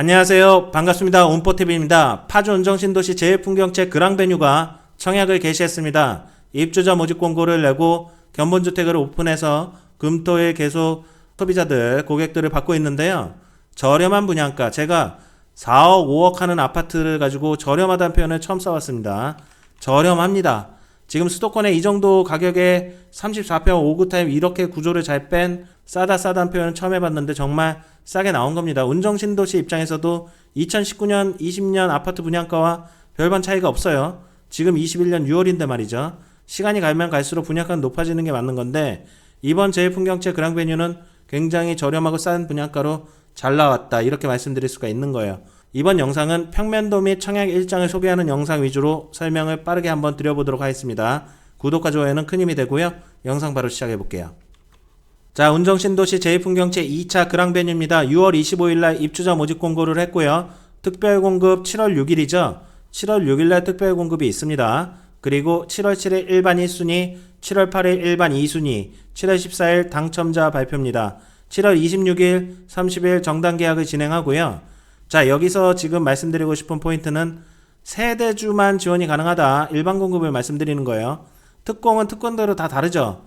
안녕하세요. 반갑습니다. 운포TV입니다. 파주 운정신도시 제1풍경채 그랑베뉴가 청약을 개시했습니다. 입주자 모집 공고를 내고 견본주택을 오픈해서 금토일 계속 소비자들, 고객들을 받고 있는데요. 저렴한 분양가, 제가 4억, 5억 하는 아파트를 가지고 저렴하다는 표현을 처음 써봤습니다. 저렴합니다. 지금 수도권에 이 정도 가격에 34평 5구 타입 이렇게 구조를 잘 뺀 싸다는 표현을 처음 해봤는데 정말 싸게 나온 겁니다. 운정신도시 입장에서도 2019년, 20년 아파트 분양가와 별반 차이가 없어요. 지금 21년 6월인데 말이죠. 시간이 가면 갈수록 분양가는 높아지는 게 맞는 건데 이번 제1풍경채 그랑베뉴는 굉장히 저렴하고 싼 분양가로 잘 나왔다 이렇게 말씀드릴 수가 있는 거예요. 이번 영상은 평면도 및 청약 일장을 소개하는 영상 위주로 설명을 빠르게 한번 드려보도록 하겠습니다. 구독과 좋아요는 큰 힘이 되고요. 영상 바로 시작해 볼게요. 자, 운정신도시 제1풍경채 2차 그랑베뉴입니다. 6월 25일날 입주자 모집 공고를 했고요. 특별공급 7월 6일이죠. 7월 6일날 특별공급이 있습니다. 그리고 7월 7일 일반 1순위, 7월 8일 일반 2순위, 7월 14일 당첨자 발표입니다. 7월 26일, 30일 정당 계약을 진행하고요. 자, 여기서 지금 말씀드리고 싶은 포인트는 세대주만 지원이 가능하다. 일반 공급을 말씀드리는 거예요. 특공은 특권대로 다 다르죠.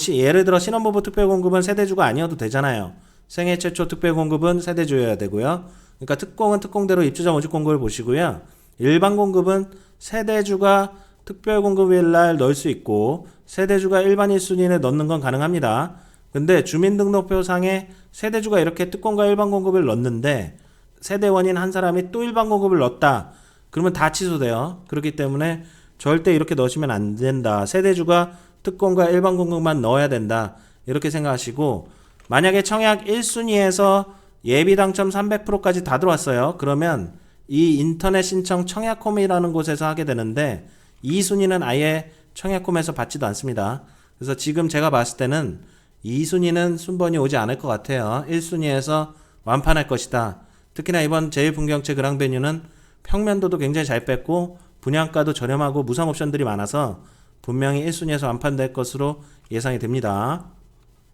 예를 들어 신혼부부 특별공급은 세대주가 아니어도 되잖아요. 생애 최초 특별공급은 세대주여야 되고요. 그러니까 특공은 특공대로 입주자 모집 공고를 보시고요. 일반 공급은 세대주가 특별공급일 날 넣을 수 있고 세대주가 일반 1순위에 넣는 건 가능합니다. 근데 주민등록표상에 세대주가 이렇게 특공과 일반 공급을 넣는데 세대원인 한 사람이 또 일반 공급을 넣었다. 그러면 다 취소돼요. 그렇기 때문에 절대 이렇게 넣으시면 안 된다. 세대주가 특공과 일반 공급만 넣어야 된다. 이렇게 생각하시고 만약에 청약 1순위에서 예비 당첨 300%까지 다 들어왔어요. 그러면 이 인터넷 신청 청약홈이라는 곳에서 하게 되는데 2순위는 아예 청약홈에서 받지도 않습니다. 그래서 지금 제가 봤을 때는 2순위는 순번이 오지 않을 것 같아요. 1순위에서 완판할 것이다. 특히나 이번 제1풍경채 그랑베뉴는 평면도도 굉장히 잘 뺐고 분양가도 저렴하고 무상 옵션들이 많아서 분명히 1순위에서 완판될 것으로 예상이 됩니다.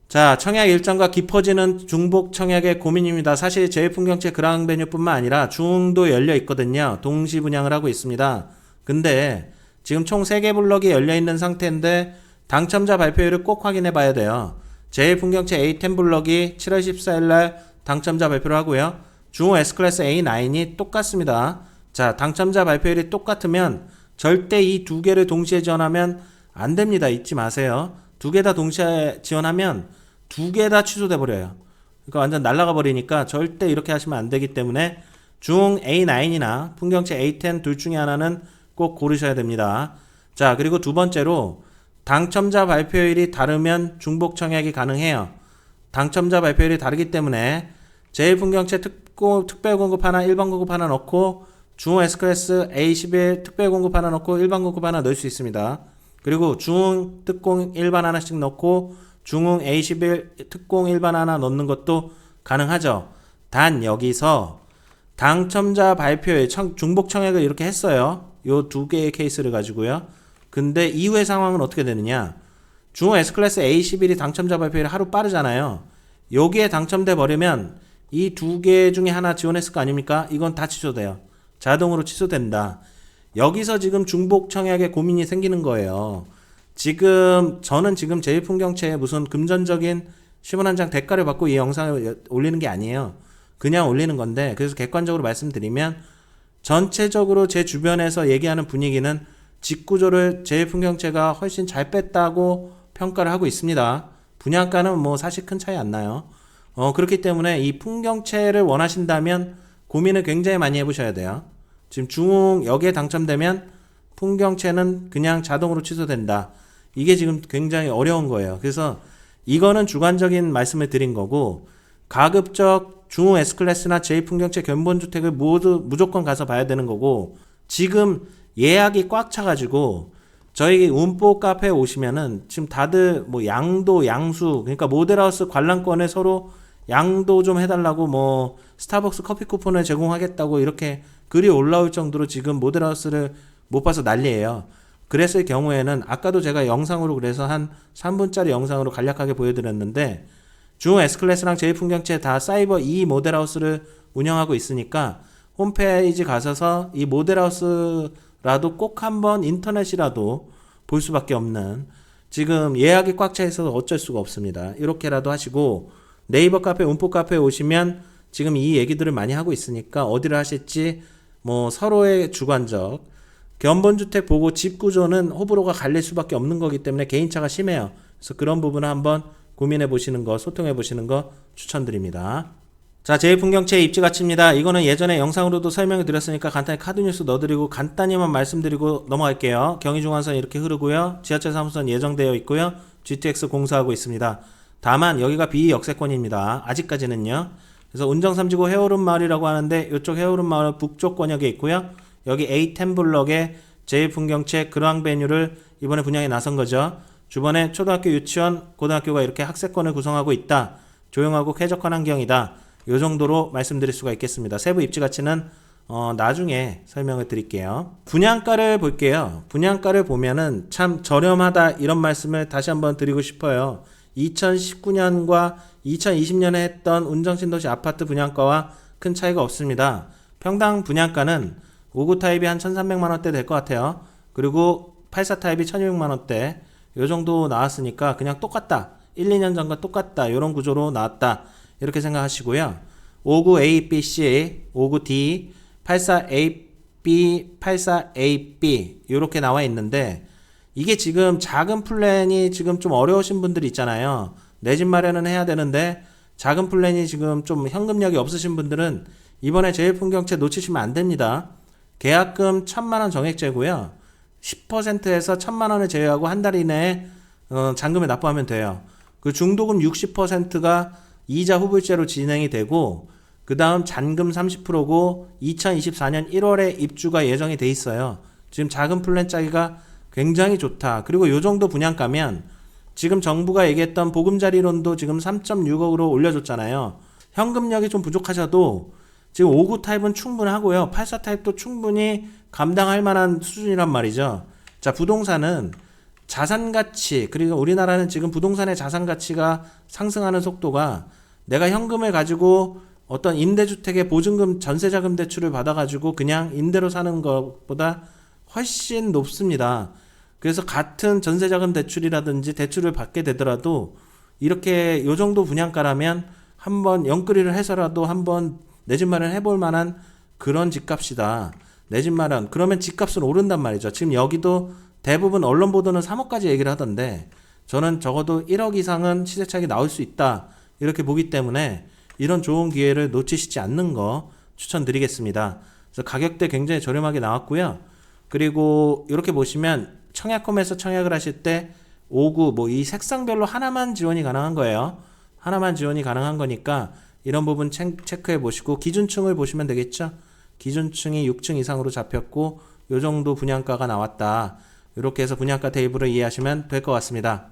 자, 청약 일정과 깊어지는 중복 청약의 고민입니다. 사실 제1풍경채 그랑베뉴뿐만 아니라 중도 열려 있거든요. 동시 분양을 하고 있습니다. 근데 지금 총 3개 블럭이 열려 있는 상태인데 당첨자 발표일을 꼭 확인해 봐야 돼요. 제1풍경채 A10 블럭이 7월 14일날 당첨자 발표를 하고요. 중호 S클래스 A9이 똑같습니다. 자, 당첨자 발표일이 똑같으면 절대 이 두 개를 동시에 지원하면 안 됩니다. 잊지 마세요. 두 개 다 동시에 지원하면 두 개 다 취소돼 버려요. 그러니까 완전 날아가 버리니까 절대 이렇게 하시면 안 되기 때문에 중 A9이나 풍경채 A10 둘 중에 하나는 꼭 고르셔야 됩니다. 자, 그리고 두 번째로 당첨자 발표일이 다르면 중복 청약이 가능해요. 당첨자 발표일이 다르기 때문에 제1풍경채 특별공급 하나, 일반 공급 하나 넣고 중흥 S클래스 A11 특별공급 하나 넣고 일반 공급 하나 넣을 수 있습니다. 그리고 중흥 특공 일반 하나씩 넣고 중흥 A11 특공 일반 하나 넣는 것도 가능하죠. 단 여기서 당첨자 발표에 중복 청약을 이렇게 했어요. 요 두 개의 케이스를 가지고요. 근데 이후의 상황은 어떻게 되느냐? 중흥 S클래스 A11이 당첨자 발표일이 하루 빠르잖아요. 여기에 당첨돼 버리면 이 두 개 중에 하나 지원했을 거 아닙니까? 이건 다 취소돼요. 자동으로 취소된다. 여기서 지금 중복 청약에 고민이 생기는 거예요. 저는 지금 제1풍경채에 무슨 금전적인 신문 한 장 대가를 받고 이 영상을 올리는 게 아니에요. 그냥 올리는 건데, 그래서 객관적으로 말씀드리면 전체적으로 제 주변에서 얘기하는 분위기는 직구조를 제1풍경채가 훨씬 잘 뺐다고 평가를 하고 있습니다. 분양가는 사실 큰 차이 안 나요. 그렇기 때문에 이 풍경채를 원하신다면 고민을 굉장히 많이 해보셔야 돼요. 지금 중흥 여기에 당첨되면 풍경채는 그냥 자동으로 취소된다. 이게 지금 굉장히 어려운 거예요. 그래서 이거는 주관적인 말씀을 드린 거고 가급적 중흥 S클래스나 제2풍경채 견본주택을 무조건 가서 봐야 되는 거고 지금 예약이 꽉 차가지고 저희 운포 카페에 오시면은 지금 다들 양도, 양수 그러니까 모델하우스 관람권을 서로 양도 좀 해달라고 스타벅스 커피 쿠폰을 제공하겠다고 이렇게 글이 올라올 정도로 지금 모델하우스를 못 봐서 난리예요. 그랬을 경우에는 아까도 제가 영상으로 그래서 한 3분짜리 영상으로 간략하게 보여드렸는데 중흥 S클래스랑 제1풍경채 다 사이버 2 모델하우스를 운영하고 있으니까 홈페이지 가셔서 이 모델하우스라도 꼭 한번 인터넷이라도 볼 수밖에 없는, 지금 예약이 꽉 차 있어서 어쩔 수가 없습니다. 이렇게라도 하시고, 네이버 카페, 운포 카페에 오시면 지금 이 얘기들을 많이 하고 있으니까 어디를 하실지 뭐 서로의 주관적, 견본주택 보고 집 구조는 호불호가 갈릴 수밖에 없는 거기 때문에 개인차가 심해요. 그래서 그런 부분을 한번 고민해 보시는 거, 소통해 보시는 거 추천드립니다. 자, 제1풍경채 입지 가치입니다. 이거는 예전에 영상으로도 설명을 드렸으니까 간단히 카드 뉴스 넣어드리고 간단히만 말씀드리고 넘어갈게요. 경의중앙선 이렇게 흐르고요. 지하철 3호선 예정되어 있고요. GTX 공사하고 있습니다. 다만 여기가 비역세권입니다. 아직까지는요. 그래서 운정3지구 해오름 마을이라고 하는데 이쪽 해오름 마을 북쪽 권역에 있고요. 여기 A10 블럭에 제1풍경채 그랑베뉴를 이번에 분양에 나선 거죠. 주변에 초등학교, 유치원, 고등학교가 이렇게 학세권을 구성하고 있다. 조용하고 쾌적한 환경이다. 요 정도로 말씀드릴 수가 있겠습니다. 세부 입지 가치는 나중에 설명을 드릴게요. 분양가를 볼게요. 분양가를 보면은 참 저렴하다 이런 말씀을 다시 한번 드리고 싶어요. 2019년과 2020년에 했던 운정신도시 아파트 분양가와 큰 차이가 없습니다. 평당 분양가는 5구 타입이 한 1,300만원대 될 것 같아요. 그리고 84 타입이 1,200만원대 요 정도 나왔으니까 그냥 똑같다. 1, 2년 전과 똑같다. 이런 구조로 나왔다. 이렇게 생각하시고요. 59 A, B, C, 59 D, 84 A, B, 84 A, B 이렇게 나와 있는데 이게 지금 작은 플랜이 지금 좀 어려우신 분들이 있잖아요. 내 집 마련은 해야 되는데 작은 플랜이 지금 좀 현금력이 없으신 분들은 이번에 제1풍경채 놓치시면 안 됩니다. 계약금 1,000만원 정액제고요. 10%에서 1,000만원을 제외하고 한 달 이내에 잔금을 납부하면 돼요. 그 중도금 60%가 이자 후불제로 진행이 되고 그 다음 잔금 30%고 2024년 1월에 입주가 예정이 돼 있어요. 지금 작은 플랜 짜기가 굉장히 좋다. 그리고 요 정도 분양가면 지금 정부가 얘기했던 보금자리론도 지금 3.6억으로 올려줬잖아요. 현금력이 좀 부족하셔도 지금 59 타입은 충분하고요. 84 타입도 충분히 감당할 만한 수준이란 말이죠. 자, 부동산은 자산가치, 그리고 우리나라는 지금 부동산의 자산가치가 상승하는 속도가 내가 현금을 가지고 어떤 임대주택의 보증금, 전세자금 대출을 받아가지고 그냥 임대로 사는 것보다 훨씬 높습니다. 그래서 같은 전세자금 대출이라든지 대출을 받게 되더라도 이렇게 요 정도 분양가라면 한번 영끌이를 해서라도 한번 내 집 마련 해볼 만한 그런 집값이다. 내 집 마련. 그러면 집값은 오른단 말이죠. 지금 여기도 대부분 언론 보도는 3억까지 얘기를 하던데 저는 적어도 1억 이상은 시세차익이 나올 수 있다. 이렇게 보기 때문에 이런 좋은 기회를 놓치시지 않는 거 추천드리겠습니다. 그래서 가격대 굉장히 저렴하게 나왔고요. 그리고 이렇게 보시면 청약홈에서 청약을 하실 때 59 뭐 이 색상별로 하나만 지원이 가능한 거예요. 하나만 지원이 가능한 거니까 이런 부분 체크해 보시고 기준층을 보시면 되겠죠. 기준층이 6층 이상으로 잡혔고 요 정도 분양가가 나왔다. 이렇게 해서 분양가 테이블을 이해하시면 될 것 같습니다.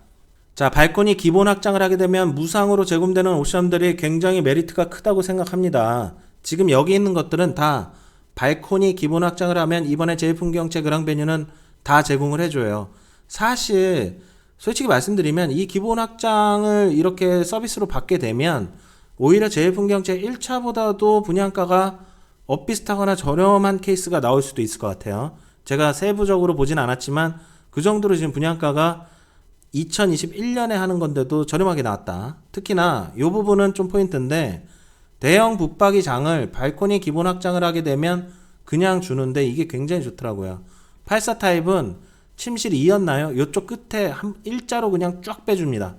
자, 발코니 기본 확장을 하게 되면 무상으로 제공되는 옵션들이 굉장히 메리트가 크다고 생각합니다. 지금 여기 있는 것들은 다 발코니 기본 확장을 하면 이번에 제1풍경채 그랑베뉴는 다 제공을 해줘요. 사실 솔직히 말씀드리면 이 기본 확장을 이렇게 서비스로 받게 되면 오히려 제1풍경채 1차보다도 분양가가 엇비슷하거나 저렴한 케이스가 나올 수도 있을 것 같아요. 제가 세부적으로 보진 않았지만 그 정도로 지금 분양가가 2021년에 하는 건데도 저렴하게 나왔다. 특히나 이 부분은 좀 포인트인데 대형 붙박이 장을 발코니 기본 확장을 하게 되면 그냥 주는데 이게 굉장히 좋더라고요. 84 타입은 침실 2였나요? 이쪽 끝에 일자로 그냥 쫙 빼줍니다.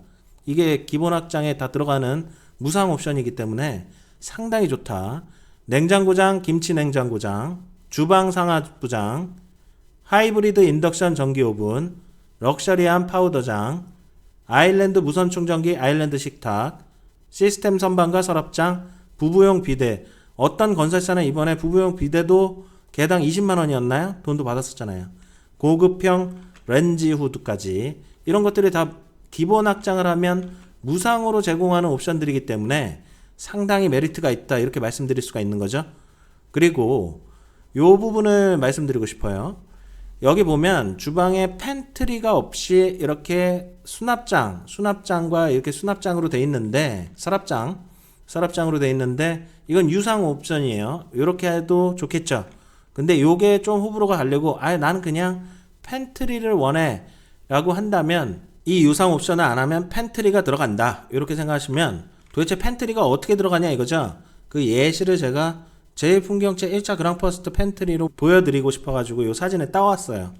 이게 기본 확장에 다 들어가는 무상 옵션이기 때문에 상당히 좋다. 냉장고장, 김치 냉장고장, 주방 상하부장, 하이브리드 인덕션 전기 오븐, 럭셔리한 파우더장, 아일랜드 무선 충전기, 아일랜드 식탁, 시스템 선반과 서랍장, 부부용 비데. 어떤 건설사는 이번에 부부용 비데도 개당 20만원이었나요? 돈도 받았었잖아요. 고급형 렌지 후드까지 이런 것들이 다 기본 확장을 하면 무상으로 제공하는 옵션들이기 때문에 상당히 메리트가 있다 이렇게 말씀드릴 수가 있는 거죠. 그리고 이 부분을 말씀드리고 싶어요. 여기 보면 주방에 팬트리가 없이 이렇게 수납장과 이렇게 수납장으로 돼 있는데 서랍장 서랍장으로 되어 있는데 이건 유상 옵션이에요. 이렇게 해도 좋겠죠. 근데 요게 좀 호불호가 갈리고 나는 그냥 팬트리를 원해 라고 한다면 이 유상 옵션을 안 하면 팬트리가 들어간다 이렇게 생각하시면 도대체 팬트리가 어떻게 들어가냐 이거죠. 그 예시를 제가 제일풍경채 1차 그랑퍼스트 팬트리로 보여드리고 싶어가지고 이 사진을 따왔어요.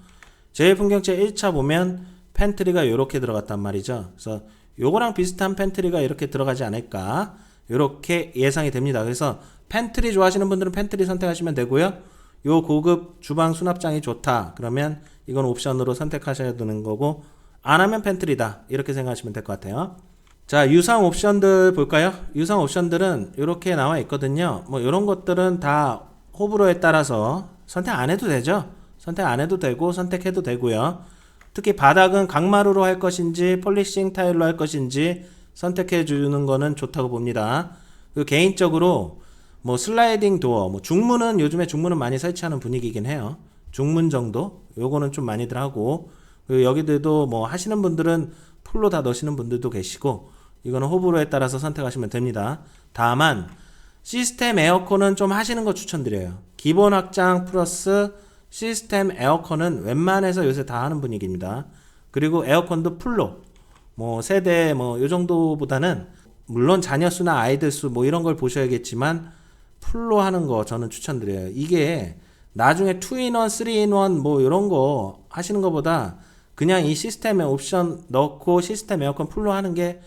제일풍경채 1차 보면 팬트리가 이렇게 들어갔단 말이죠. 그래서 요거랑 비슷한 팬트리가 이렇게 들어가지 않을까 이렇게 예상이 됩니다. 그래서 팬트리 좋아하시는 분들은 팬트리 선택하시면 되고요. 요 고급 주방 수납장이 좋다 그러면 이건 옵션으로 선택하셔야 되는 거고, 안 하면 팬트리다 이렇게 생각하시면 될 것 같아요. 자, 유상 옵션들 볼까요? 유상 옵션들은 이렇게 나와 있거든요. 뭐 이런 것들은 다 호불호에 따라서 선택 안 해도 되죠. 선택 안 해도 되고 선택해도 되고요. 특히 바닥은 강마루로 할 것인지 폴리싱 타일로 할 것인지 선택해 주는 거는 좋다고 봅니다. 그리고 개인적으로 뭐 슬라이딩 도어, 뭐 중문은 요즘에 중문은 많이 설치하는 분위기긴 해요. 중문 정도 요거는 좀 많이들 하고, 그리고 여기들도 뭐 하시는 분들은 풀로 다 넣으시는 분들도 계시고, 이거는 호불호에 따라서 선택하시면 됩니다. 다만 시스템 에어컨은 좀 하시는 거 추천드려요. 기본 확장 플러스 시스템 에어컨은 웬만해서 요새 다 하는 분위기입니다. 그리고 에어컨도 풀로 뭐 세대 뭐 요 정도보다는 물론 자녀 수나 아이들 수 뭐 이런 걸 보셔야겠지만 풀로 하는 거 저는 추천드려요. 이게 나중에 2인원, 3인원 뭐 이런 거 하시는 것보다 그냥 이 시스템에 옵션 넣고 시스템 에어컨 풀로 하는 게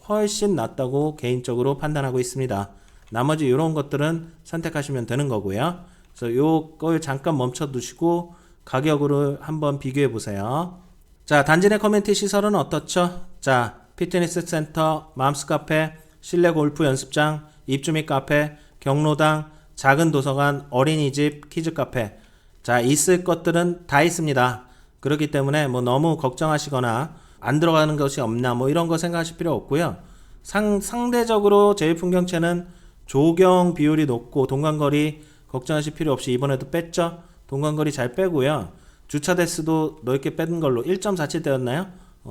훨씬 낫다고 개인적으로 판단하고 있습니다. 나머지 이런 것들은 선택하시면 되는 거고요. 그래서 요걸 잠깐 멈춰 두시고 가격으로 한번 비교해 보세요. 자, 단지 내 커뮤니티 시설은 어떻죠? 자, 피트니스 센터, 맘스 카페, 실내 골프 연습장, 입주 및 카페, 경로당, 작은 도서관, 어린이집, 키즈 카페. 자, 있을 것들은 다 있습니다. 그렇기 때문에 뭐 너무 걱정하시거나 안 들어가는 것이 없나 뭐 이런 거 생각하실 필요 없고요. 상대적으로 제일풍경채는 조경 비율이 높고 동간거리 걱정하실 필요 없이 이번에도 뺐죠. 동간거리 잘 빼고요. 주차 대수도 넓게 뺀 걸로 1.47대였나요?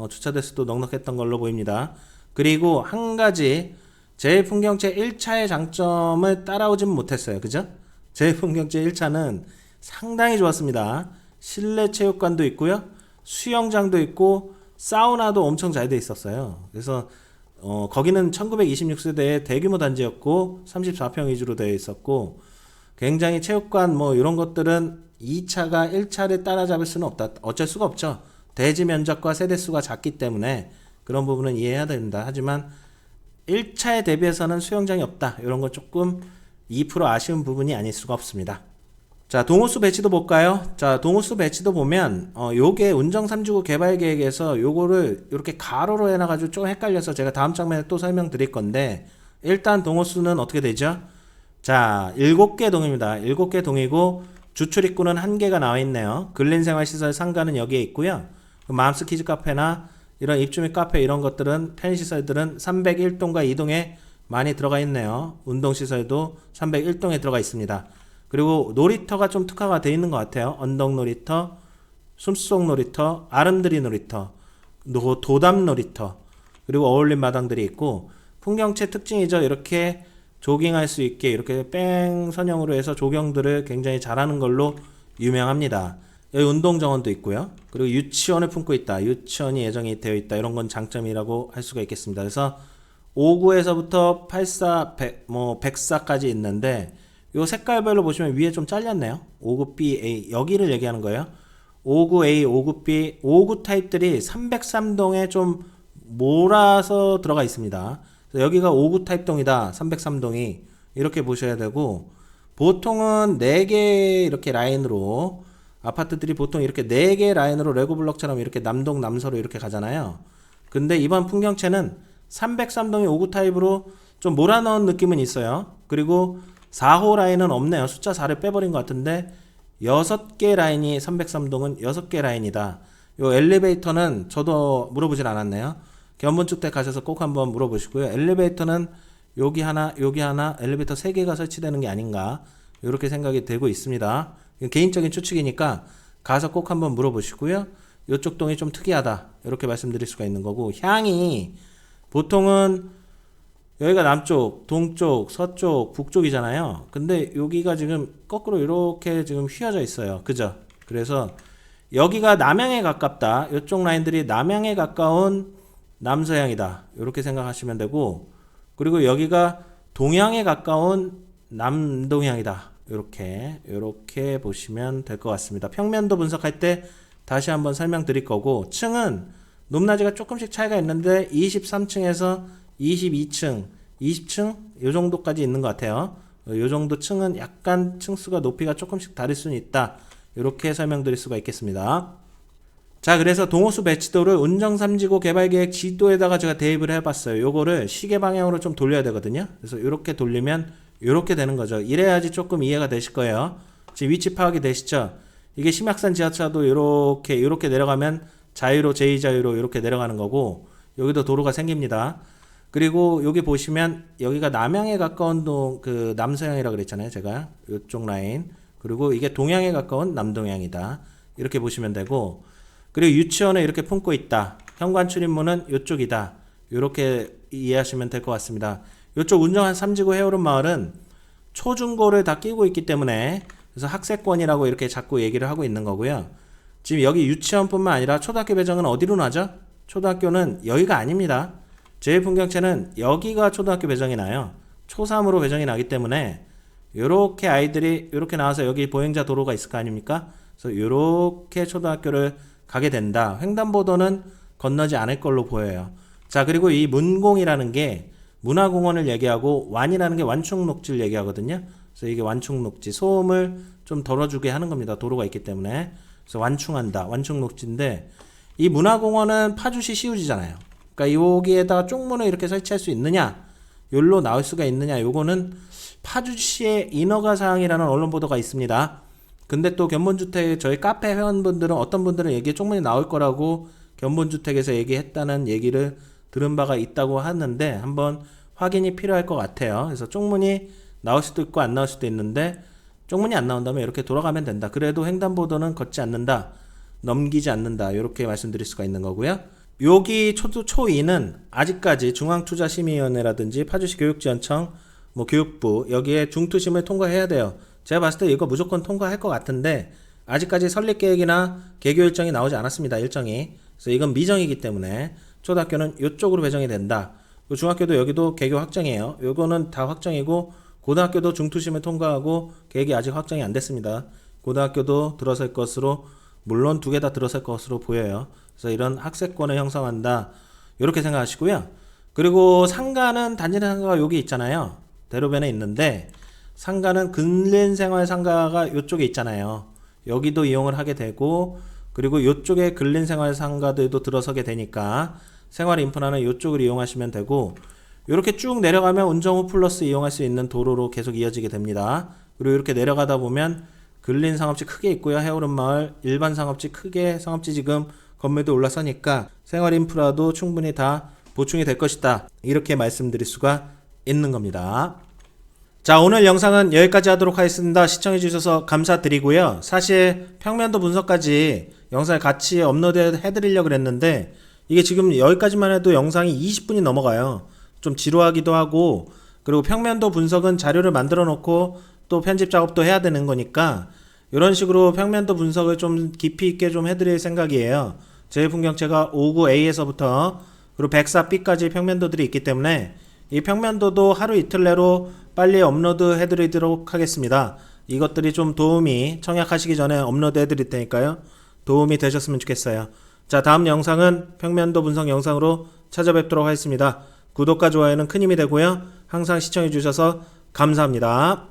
주차 대수도 넉넉했던 걸로 보입니다. 그리고 한 가지 제일풍경채 1차의 장점을 따라오진 못했어요. 그죠? 제일풍경채 1차는 상당히 좋았습니다. 실내 체육관도 있고요. 수영장도 있고 사우나도 엄청 잘 돼 있었어요. 그래서 거기는 1926세대의 대규모 단지였고 34평 위주로 되어 있었고, 굉장히 체육관 뭐 이런 것들은 2차가 1차를 따라잡을 수는 없다. 어쩔 수가 없죠. 대지 면적과 세대수가 작기 때문에 그런 부분은 이해해야 됩니다. 하지만 1차에 대비해서는 수영장이 없다. 이런 건 조금 2% 아쉬운 부분이 아닐 수가 없습니다. 자, 동호수 배치도 볼까요? 자, 동호수 배치도 보면 요게 운정 3주구 개발 계획에서 요거를 이렇게 가로로 해놔가지고 좀 헷갈려서 제가 다음 장면에 또 설명드릴 건데, 일단 동호수는 어떻게 되죠? 자, 7개 동입니다. 7개 동이고 주출입구는 1개가 나와 있네요. 근린생활시설 상가는 여기에 있고요. 맘스 키즈 카페나 이런 입주 및 카페 이런 것들은 편의시설들은 301동과 2동에 많이 들어가 있네요. 운동시설도 301동에 들어가 있습니다. 그리고 놀이터가 좀 특화가 되어 있는 것 같아요. 언덕 놀이터, 숨속 놀이터, 아름드리 놀이터, 도담 놀이터, 그리고 어울림 마당들이 있고, 풍경채 특징이죠. 이렇게 조깅할 수 있게 이렇게 뺑 선형으로 해서 조경들을 굉장히 잘하는 걸로 유명합니다. 여기 운동정원도 있고요. 그리고 유치원을 품고 있다. 유치원이 예정이 되어 있다. 이런 건 장점이라고 할 수가 있겠습니다. 그래서 5구에서부터 84, 100, 104까지 있는데, 요 색깔별로 보시면 위에 좀 잘렸네요. 5구 B, A 여기를 얘기하는 거예요. 5구 A, 5구 B, 5구 타입들이 303동에 좀 몰아서 들어가 있습니다. 여기가 5구 타입 동이다. 303동이 이렇게 보셔야 되고, 보통은 4개 이렇게 라인으로 아파트들이 보통 이렇게 4개 라인으로 레고블럭처럼 이렇게 남동 남서로 이렇게 가잖아요. 근데 이번 풍경채는 303동이 5구 타입으로 좀 몰아넣은 느낌은 있어요. 그리고 4호 라인은 없네요. 숫자 4를 빼버린 것 같은데 6개 라인이 303동은 6개 라인이다. 요 엘리베이터는 저도 물어보진 않았네요. 견본주택 가셔서 꼭 한번 물어보시고요. 엘리베이터는 여기 하나 엘리베이터 3개가 설치되는 게 아닌가 이렇게 생각이 되고 있습니다. 개인적인 추측이니까 가서 꼭 한번 물어보시고요. 이쪽 동이 좀 특이하다 이렇게 말씀드릴 수가 있는 거고, 향이 보통은 여기가 남쪽, 동쪽, 서쪽, 북쪽이잖아요. 근데 여기가 지금 거꾸로 이렇게 지금 휘어져 있어요. 그죠? 그래서 여기가 남향에 가깝다. 이쪽 라인들이 남향에 가까운 남서향이다. 이렇게 생각하시면 되고, 그리고 여기가 동향에 가까운 남동향이다. 이렇게 보시면 될 것 같습니다. 평면도 분석할 때 다시 한번 설명드릴 거고, 층은 높낮이가 조금씩 차이가 있는데 23층에서 22층, 20층 요 정도까지 있는 것 같아요. 요 정도 층은 약간 층수가 높이가 조금씩 다를 수는 있다. 이렇게 설명드릴 수가 있겠습니다. 자, 그래서 동호수 배치도를 운정 3지구 개발계획 지도에다가 제가 대입을 해봤어요. 요거를 시계 방향으로 좀 돌려야 되거든요. 그래서 이렇게 돌리면 이렇게 되는 거죠. 이래야지 조금 이해가 되실 거예요. 지금 위치 파악이 되시죠? 이게 심약산 지하차도 이렇게 내려가면 자유로 제2자유로 이렇게 내려가는 거고, 여기도 도로가 생깁니다. 그리고 여기 보시면 여기가 남향에 가까운 그 남서향이라 그랬잖아요. 제가 이쪽 라인. 그리고 이게 동향에 가까운 남동향이다. 이렇게 보시면 되고, 그리고 유치원을 이렇게 품고 있다. 현관 출입문은 이쪽이다. 이렇게 이해하시면 될 것 같습니다. 이쪽 운정한 3지구 해오름 마을은 초중고를 다 끼고 있기 때문에, 그래서 학세권이라고 이렇게 자꾸 얘기를 하고 있는 거고요. 지금 여기 유치원뿐만 아니라 초등학교 배정은 어디로 나죠? 초등학교는 여기가 아닙니다. 제1풍경채는 여기가 초등학교 배정이 나요. 초3으로 배정이 나기 때문에 요렇게 아이들이 요렇게 나와서 여기 보행자 도로가 있을 거 아닙니까? 그래서 요렇게 초등학교를 가게 된다. 횡단보도는 건너지 않을 걸로 보여요. 자, 그리고 이 문공이라는 게 문화공원을 얘기하고, 완이라는 게 완충녹지를 얘기하거든요. 그래서 이게 완충녹지, 소음을 좀 덜어주게 하는 겁니다. 도로가 있기 때문에. 그래서 완충한다. 완충녹지인데, 이 문화공원은 파주시 시우지잖아요. 그러니까 여기에다가 쪽문을 이렇게 설치할 수 있느냐, 여기로 나올 수가 있느냐, 요거는 파주시의 인허가 사항이라는 언론 보도가 있습니다. 근데 또 견본주택 저희 카페 회원분들은, 어떤 분들은 여기에 쪽문이 나올 거라고 견본주택에서 얘기했다는 얘기를 들은 바가 있다고 하는데, 한번 확인이 필요할 것 같아요. 그래서 쪽문이 나올 수도 있고 안 나올 수도 있는데, 쪽문이 안 나온다면 이렇게 돌아가면 된다. 그래도 횡단보도는 걷지 않는다, 넘기지 않는다, 이렇게 말씀드릴 수가 있는 거고요. 여기 초2는 아직까지 중앙투자심의위원회라든지 파주시 교육지원청, 교육부, 여기에 중투심을 통과해야 돼요. 제가 봤을 때 이거 무조건 통과할 것 같은데, 아직까지 설립계획이나 개교 일정이 나오지 않았습니다. 일정이. 그래서 이건 미정이기 때문에 초등학교는 이쪽으로 배정이 된다. 중학교도 여기도 개교 확정이에요. 요거는 다 확정이고, 고등학교도 중투심을 통과하고 계획이 아직 확정이 안 됐습니다. 고등학교도 들어설 것으로, 물론 두 개 다 들어설 것으로 보여요. 그래서 이런 학세권을 형성한다, 이렇게 생각하시고요. 그리고 상가는, 단지 상가가 여기 있잖아요. 대로변에 있는데, 상가는 근린생활상가가 이쪽에 있잖아요. 여기도 이용을 하게 되고, 그리고 이쪽에 근린생활상가들도 들어서게 되니까 생활인프라는 이쪽을 이용하시면 되고, 이렇게 쭉 내려가면 운정호 플러스 이용할 수 있는 도로로 계속 이어지게 됩니다. 그리고 이렇게 내려가다 보면 근린상업지 크게 있고요. 해오름마을, 일반상업지 크게, 상업지 지금 건물도 올라서니까 생활인프라도 충분히 다 보충이 될 것이다, 이렇게 말씀드릴 수가 있는 겁니다. 자, 오늘 영상은 여기까지 하도록 하겠습니다. 시청해주셔서 감사드리고요. 사실 평면도 분석까지 영상을 같이 업로드 해드리려고 그랬는데, 이게 지금 여기까지만 해도 영상이 20분이 넘어가요. 좀 지루하기도 하고, 그리고 평면도 분석은 자료를 만들어 놓고 또 편집 작업도 해야 되는 거니까, 이런 식으로 평면도 분석을 좀 깊이 있게 좀 해드릴 생각이에요. 제1풍경채가 59A에서부터 그리고 104B까지 평면도들이 있기 때문에 이 평면도도 하루 이틀 내로 빨리 업로드 해드리도록 하겠습니다. 이것들이 좀 도움이, 청약하시기 전에 업로드 해드릴 테니까요, 도움이 되셨으면 좋겠어요. 자, 다음 영상은 평면도 분석 영상으로 찾아뵙도록 하겠습니다. 구독과 좋아요는 큰 힘이 되고요. 항상 시청해주셔서 감사합니다.